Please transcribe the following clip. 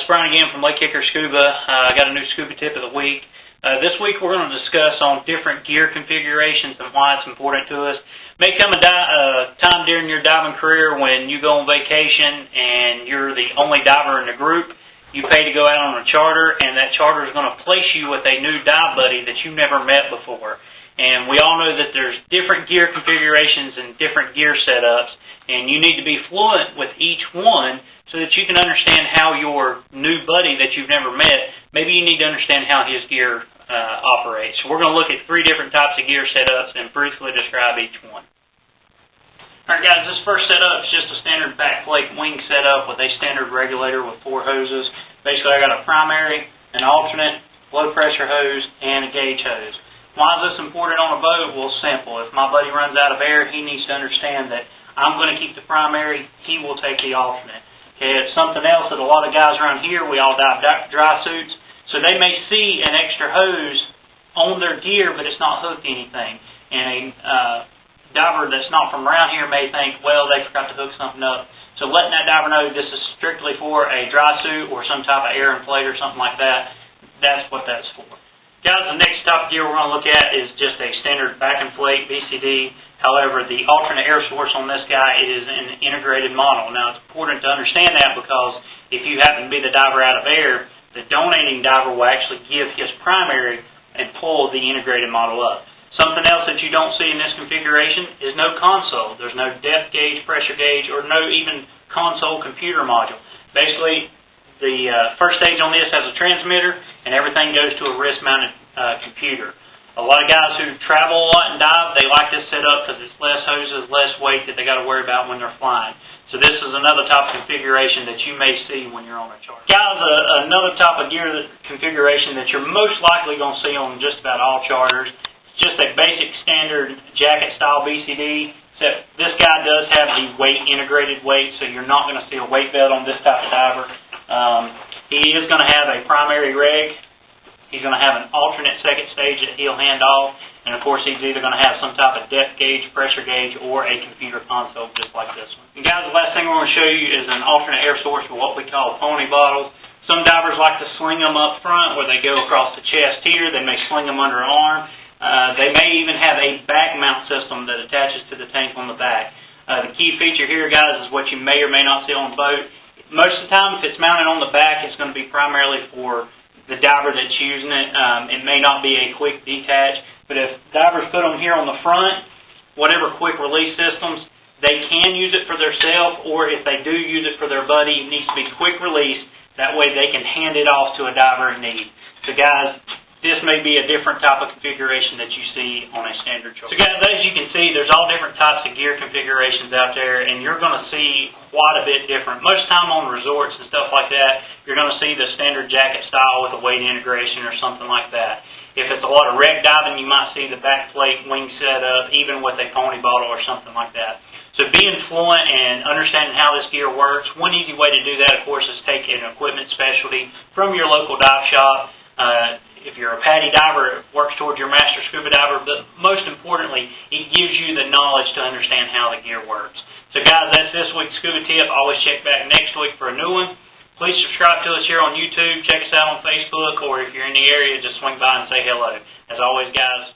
it's Brian again from LakeHickoryScuba. I got a new scuba tip of the week. This week we're going to discuss on different gear configurations and why it's important to us. May come a time during your diving career when you go on vacation and you're the only diver in the group. You pay to go out on a charter, and that charter is going to place you with a new dive buddy that you've never met before. And we all know that there's different gear configurations and different gear setups, and you need to be fluent with each one so that you can understand how your new buddy that you've never met, maybe you need to understand how his gear operates. So we're going to look at 3 different types of gear setups and briefly describe each one. Alright guys, this first setup is just a standard Backflip Wing setup with a standard regulator with 4 hoses. Basically I got a primary, an alternate, low pressure hose, and a gauge hose. Why is this important on a boat? Well, simple. If my buddy runs out of air, he needs to understand that I'm going to keep the primary, he will take the alternate. Okay, it's something else that a lot of guys around here, we all dive dry suits, so they may see an extra hose on their gear, but it's not hooked to anything. And a diver that's not from around here may think, well, they forgot to hook something up. So letting that diver know this is strictly for a dry suit or some type of air inflate or something like that, that's what that's for. Guys, the next type of gear we're going to look at is just a standard Backflip BCD. However, the alternate air source on this guy is an integrated model. Now, it's important to understand that because if you happen to be the diver out of air, the donating diver will actually give his primary and pull the integrated model up. Something else that you don't see in this configuration is no console. There's no depth gauge, pressure gauge, or no even console computer module. Basically, the first stage on this has a transmitter, and everything goes to a wrist-mounted computer. A lot of guys who travel a lot and dive, they like this setup because it's less hoses, less weight that they got to worry about when they're flying. So this is another type of configuration that you may see when you're on a charter. Guys, another type of gear configuration that you're most likely going to see on just about all charters. It's just a basic standard jacket style BCD, except this guy does have the weight integrated weight, so you're not going to see a weight belt on this type of diver. He is going to have a primary reg. He's going to have an alternate second stage that he'll hand off, and of course he's either going to have some type of depth gauge, pressure gauge, or a computer console just like this one. And guys, the last thing we're going to show you is an alternate air source with what we call pony bottles. Some divers like to sling them up front where they go across the chest here. They may sling them under an arm. They may even have a back mount system that attaches to the tank on the back. The key feature here, guys, is what you may or may not see on the boat. Most of the time, if it's mounted on the back, it's going to be primarily for the diver that's using it. It may not be a quick detach, but if divers put them here on the front, whatever quick release systems, they can use it for themselves, or if they do use it for their buddy, it needs to be quick release. That way they can hand it off to a diver in need. So guys, this may be a different type of configuration that you see on a standard charter. So guys, as you can see, there's all different types of gear configurations out there, and you're going to see quite a bit different. Most time on resorts and stuff like that, you're going to see the standard jacket style with a weight integration or something like that. If it's a lot of wreck diving, you might see the Backflip Wing setup, even with a pony bottle or something like that. So being fluent and understanding how this gear works, one easy way to do that, of course, is take an equipment specialty from your local dive shop. If you're a PADI diver, it works towards your master scuba diver, but most importantly, it gives you the knowledge to understand how the gear works. So guys, that's this week's scuba tip. Always check back next week for a new one. Please subscribe to us here on YouTube. Check us out on Facebook, or if you're in the area, just swing by and say hello. As always, guys,